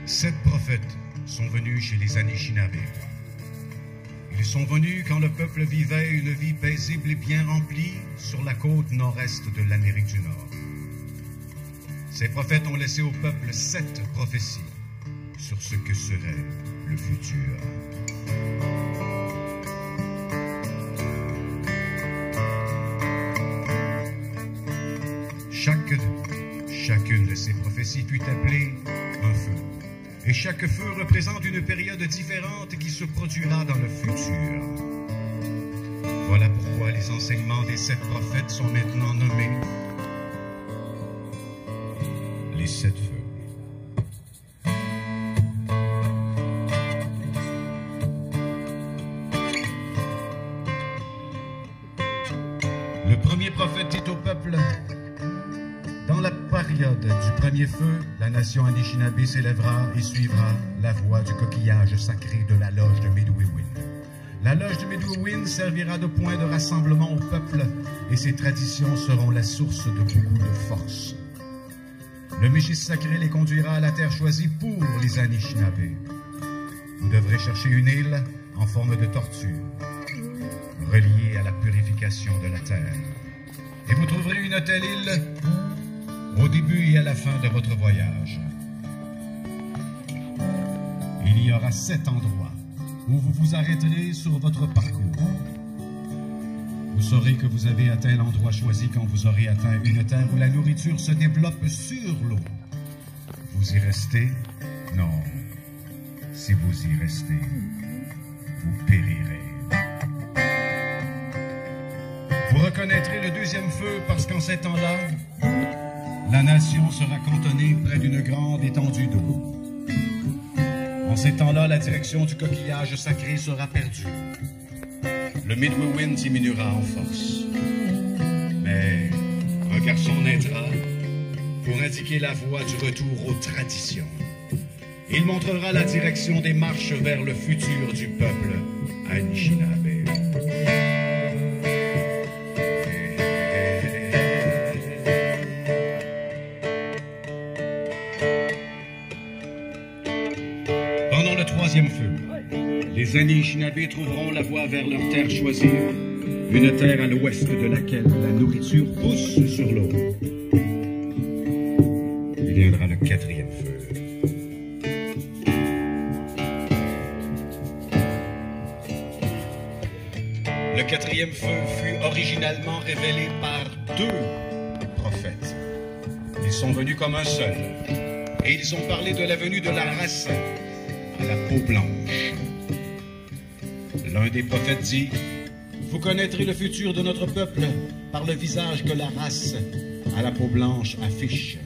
7 prophètes sont venus chez les Anishinaabe. Ils sont venus quand le peuple vivait une vie paisible et bien remplie sur la côte nord-est de l'Amérique du Nord. Ces prophètes ont laissé au peuple 7 prophéties sur ce que serait le futur. Chacune de ces prophéties fut appelée un feu. Et chaque feu représente une période différente qui se produira dans le futur. Voilà pourquoi les enseignements des 7 prophètes sont maintenant nommés les 7 feux. Le premier prophète dit au peuple: dans la période du premier feu, la nation Anishinaabe s'élèvera et suivra la voie du coquillage sacré de la loge de Medouéwin. La loge de Medouéwin servira de point de rassemblement au peuple et ses traditions seront la source de beaucoup de force. Le Méchis sacré les conduira à la terre choisie pour les Anishinaabe. Vous devrez chercher une île en forme de tortue, reliée à la purification de la terre. Et vous trouverez une telle île au début et à la fin de votre voyage. Il y aura 7 endroits où vous vous arrêterez sur votre parcours. Vous saurez que vous avez atteint l'endroit choisi quand vous aurez atteint une terre où la nourriture se développe sur l'eau. Vous y restez? Non. Si vous y restez, vous périrez. Vous reconnaîtrez le deuxième feu parce qu'en ces temps-là, la nation sera cantonnée près d'une grande étendue d'eau. En ces temps-là, la direction du coquillage sacré sera perdue. Le Medouéwin diminuera en force. Mais un garçon naîtra pour indiquer la voie du retour aux traditions. Il montrera la direction des marches vers le futur du peuple Anishinaabe. Pendant le troisième feu, les Anishinaabe trouveront la voie vers leur terre choisie, une terre à l'ouest de laquelle la nourriture pousse sur l'eau. Il viendra le quatrième feu. Le quatrième feu fut originalement révélé par 2 prophètes. Ils sont venus comme un seul, et ils ont parlé de la venue de la race à la peau blanche. L'un des prophètes dit: vous connaîtrez le futur de notre peuple par le visage que la race à la peau blanche affiche.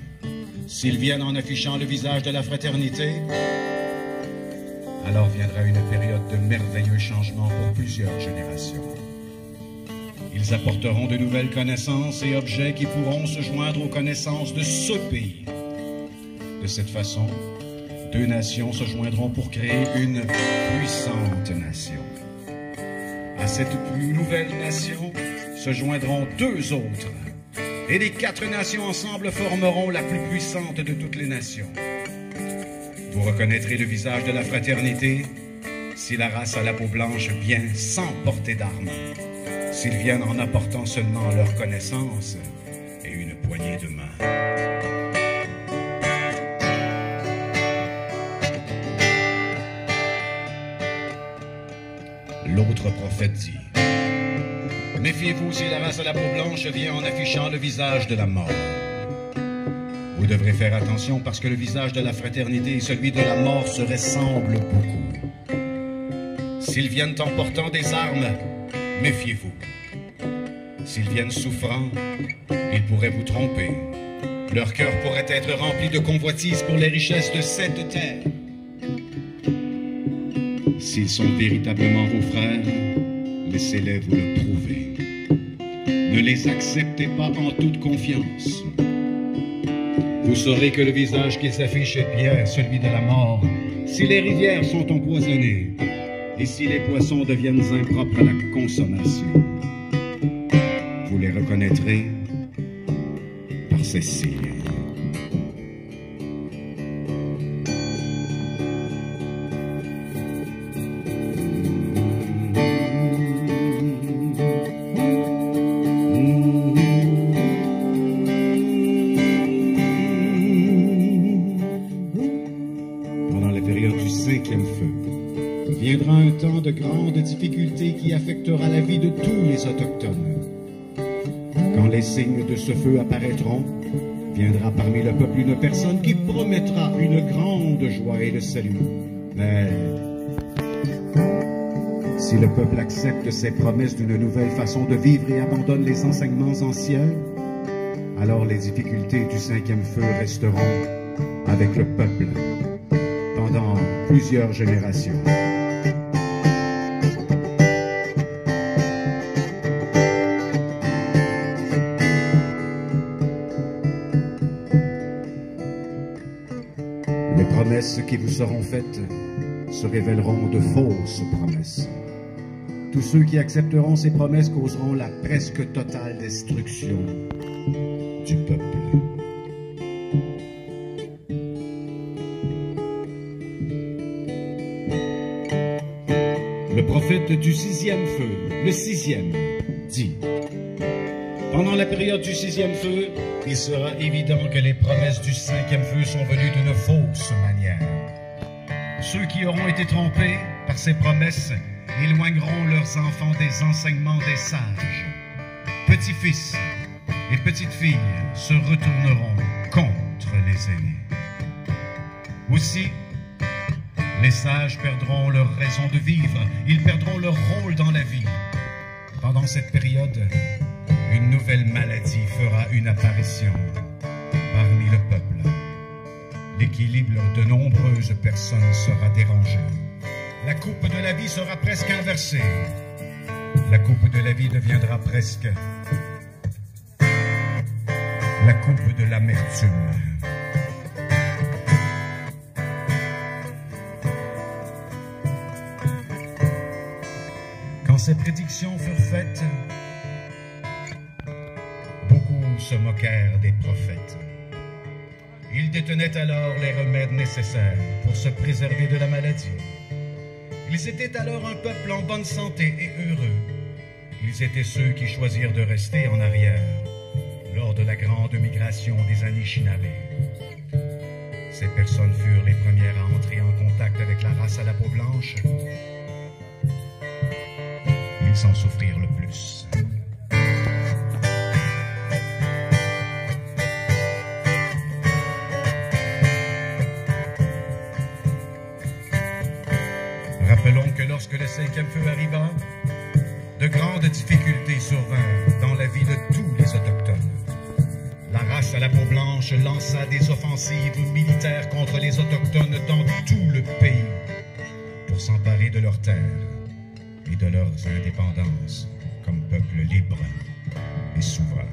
S'ils viennent en affichant le visage de la fraternité, alors viendra une période de merveilleux changements pour plusieurs générations. Ils apporteront de nouvelles connaissances et objets qui pourront se joindre aux connaissances de ce pays. De cette façon, 2 nations se joindront pour créer une puissante nation. À cette plus nouvelle nation se joindront 2 autres. Et les 4 nations ensemble formeront la plus puissante de toutes les nations. Vous reconnaîtrez le visage de la fraternité si la race à la peau blanche vient sans porter d'armes, s'ils viennent en apportant seulement leur connaissance et une poignée de main. L'autre prophète dit: méfiez-vous si la race à la peau blanche vient en affichant le visage de la mort. Vous devrez faire attention parce que le visage de la fraternité et celui de la mort se ressemblent beaucoup. S'ils viennent en portant des armes, méfiez-vous. S'ils viennent souffrant, ils pourraient vous tromper. Leur cœur pourrait être rempli de convoitises pour les richesses de cette terre. S'ils sont véritablement vos frères, laissez-les vous le prouver. Ne les acceptez pas en toute confiance. Vous saurez que le visage qui s'affiche est bien celui de la mort, si les rivières sont empoisonnées et si les poissons deviennent impropres à la consommation. Vous les reconnaîtrez par ces signes. affectera la vie de tous les autochtones. Quand les signes de ce feu apparaîtront, viendra parmi le peuple une personne qui promettra une grande joie et le salut. Mais si le peuple accepte ces promesses d'une nouvelle façon de vivre et abandonne les enseignements anciens, alors les difficultés du cinquième feu resteront avec le peuple pendant plusieurs générations. Les promesses qui vous seront faites se révéleront de fausses promesses. Tous ceux qui accepteront ces promesses causeront la presque totale destruction du peuple. Le prophète du sixième feu, le sixième, dit: pendant la période du sixième feu, il sera évident que les promesses du cinquième feu sont venues d'une fausse manière. Ceux qui auront été trompés par ces promesses éloigneront leurs enfants des enseignements des sages. Petits-fils et petites-filles se retourneront contre les aînés. Aussi, les sages perdront leur raison de vivre, ils perdront leur rôle dans la vie. Pendant cette période, une nouvelle maladie fera une apparition parmi le peuple. L'équilibre de nombreuses personnes sera dérangé. La coupe de la vie sera presque inversée. La coupe de la vie deviendra presque la coupe de l'amertume. Quand ces prédictions furent faites, beaucoup se moquèrent des prophètes. Ils détenaient alors les remèdes nécessaires pour se préserver de la maladie. Ils étaient alors un peuple en bonne santé et heureux. Ils étaient ceux qui choisirent de rester en arrière lors de la grande migration des Anishinaabe. Ces personnes furent les premières à entrer en contact avec la race à la peau blanche. Ils en souffrirent le plus. Rappelons que lorsque le cinquième feu arriva, de grandes difficultés survinrent dans la vie de tous les autochtones. La race à la peau blanche lança des offensives militaires contre les autochtones dans tout le pays pour s'emparer de leurs terres et de leurs indépendances comme peuple libre et souverain.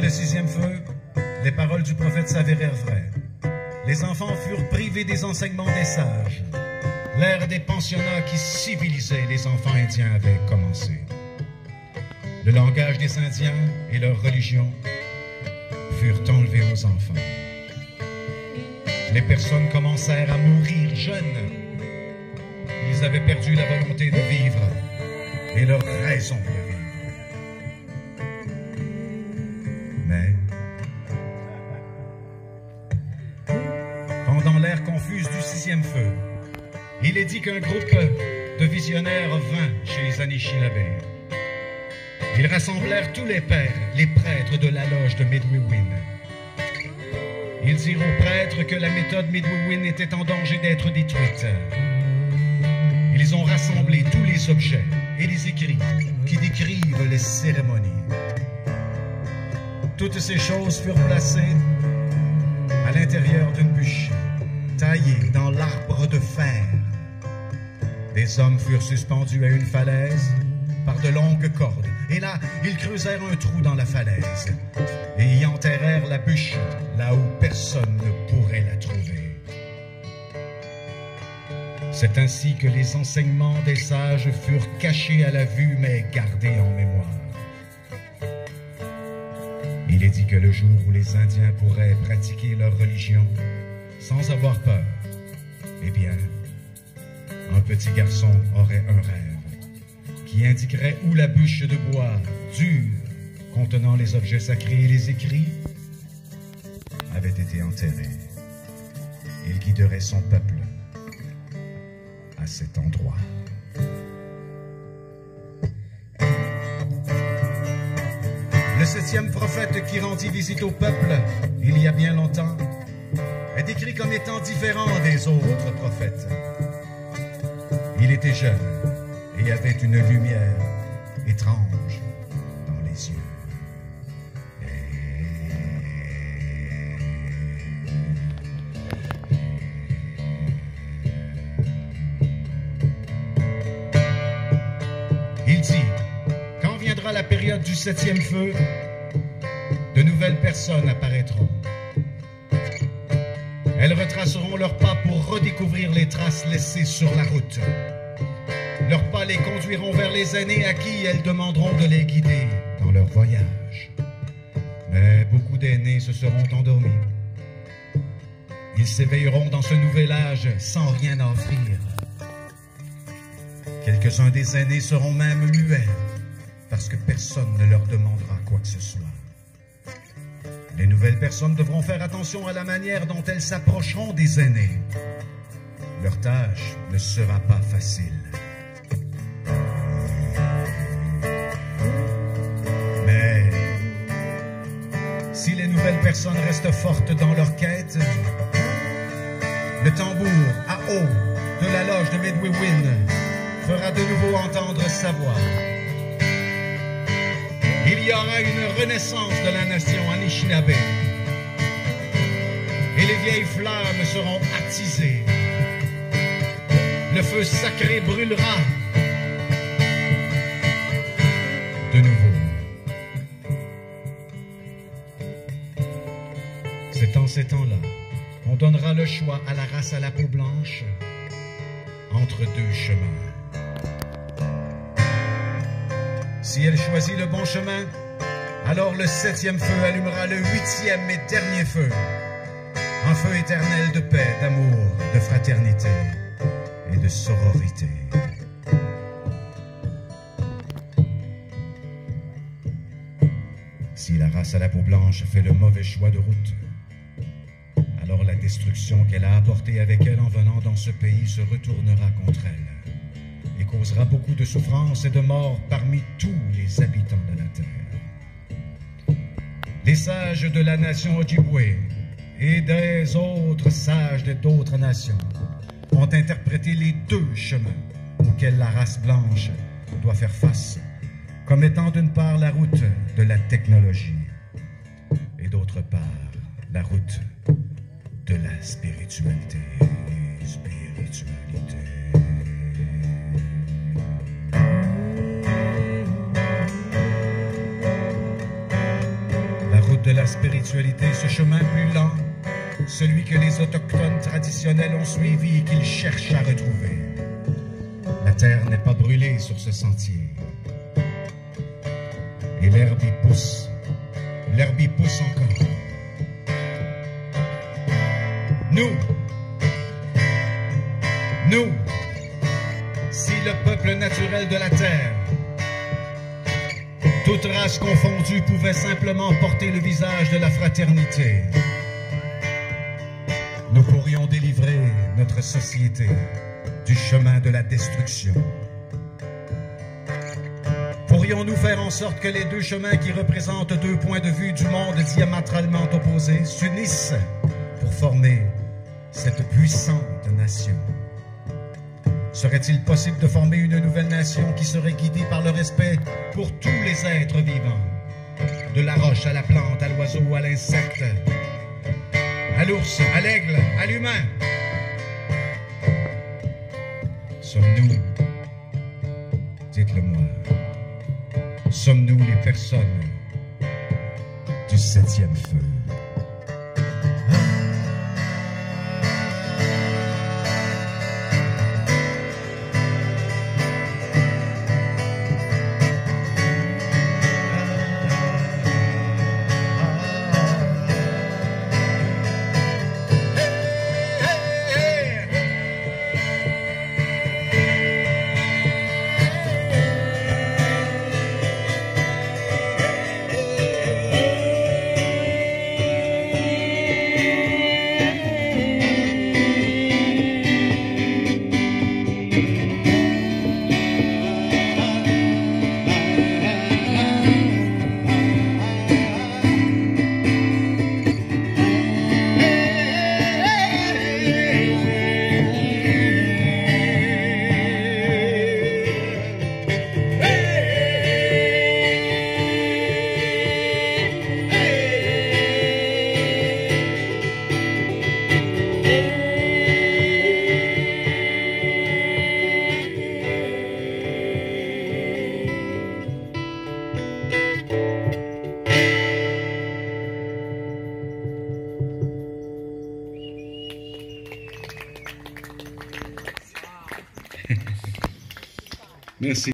Le sixième feu, les paroles du prophète s'avérèrent vraies. Les enfants furent privés des enseignements des sages. L'ère des pensionnats qui civilisaient les enfants indiens avait commencé. Le langage des Indiens et leur religion furent enlevés aux enfants. Les personnes commencèrent à mourir jeunes. Ils avaient perdu la volonté de vivre et leur raison de vivre. Mais pendant l'ère confuse du sixième feu, il est dit qu'un groupe de visionnaires vint chez les Anishinaabe. Ils rassemblèrent tous les pères, les prêtres de la loge de Medwewin. Ils dirent aux prêtres que la méthode Medwewin était en danger d'être détruite. Ils ont rassemblé tous les objets et les écrits qui décrivent les cérémonies. Toutes ces choses furent placées à l'intérieur d'une bûche, taillée dans l'arbre de fer. Des hommes furent suspendus à une falaise par de longues cordes, et là, ils creusèrent un trou dans la falaise et y enterrèrent la bûche là où personne ne pourrait la trouver. C'est ainsi que les enseignements des sages furent cachés à la vue mais gardés en mémoire. Il est dit que le jour où les Indiens pourraient pratiquer leur religion sans avoir peur, eh bien, un petit garçon aurait un rêve qui indiquerait où la bûche de bois dure contenant les objets sacrés et les écrits avait été enterrée. Il guiderait son peuple à cet endroit. Le 7e prophète qui rendit visite au peuple, il y a bien longtemps, est décrit comme étant différent des autres prophètes. Il était jeune et avait une lumière étrange dans les yeux. Il dit, quand viendra la période du 7e feu, de nouvelles personnes apparaîtront. Elles retraceront leurs pas pour redécouvrir les traces laissées sur la route. Leurs pas les conduiront vers les aînés à qui elles demanderont de les guider dans leur voyage. Mais beaucoup d'aînés se seront endormis. Ils s'éveilleront dans ce nouvel âge sans rien offrir. Quelques-uns des aînés seront même muets, parce que personne ne leur demandera quoi que ce soit. Les nouvelles personnes devront faire attention à la manière dont elles s'approcheront des aînés. Leur tâche ne sera pas facile. Mais si les nouvelles personnes restent fortes dans leur quête, le tambour à eau de la loge de Medwewin fera de nouveau entendre sa voix. Il y aura une renaissance de la nation Anishinaabe. Et les vieilles flammes seront attisées. Le feu sacré brûlera de nouveau. C'est en ces temps-là qu'on donnera le choix à la race à la peau blanche entre deux chemins. Si elle choisit le bon chemin, alors le 7e feu allumera le 8e et dernier feu. Un feu éternel de paix, d'amour, de fraternité et de sororité. Si la race à la peau blanche fait le mauvais choix de route, alors la destruction qu'elle a apportée avec elle en venant dans ce pays se retournera contre elle et causera beaucoup de souffrance et de mort parmi tous les habitants de la terre. Les sages de la nation Ojibwe et des autres sages d'autres nations ont interprété les deux chemins auxquels la race blanche doit faire face, comme étant d'une part la route de la technologie et d'autre part la route de la spiritualité. La route de la spiritualité, ce chemin plus lent, celui que les autochtones traditionnels ont suivi et qu'ils cherchent à retrouver. La terre n'est pas brûlée sur ce sentier. Et l'herbe y pousse encore. Nous, si le peuple naturel de la terre, toute race confondue, pouvait simplement porter le visage de la fraternité, nous pourrions délivrer notre société du chemin de la destruction. Pourrions-nous faire en sorte que les deux chemins qui représentent deux points de vue du monde diamétralement opposés s'unissent pour former cette puissante nation? Serait-il possible de former une nouvelle nation qui serait guidée par le respect pour tous les êtres vivants, de la roche à la plante, à l'oiseau, à l'insecte, à l'ours, à l'aigle, à l'humain? Sommes-nous, dites-le-moi, sommes-nous les personnes du 7e feu? Merci.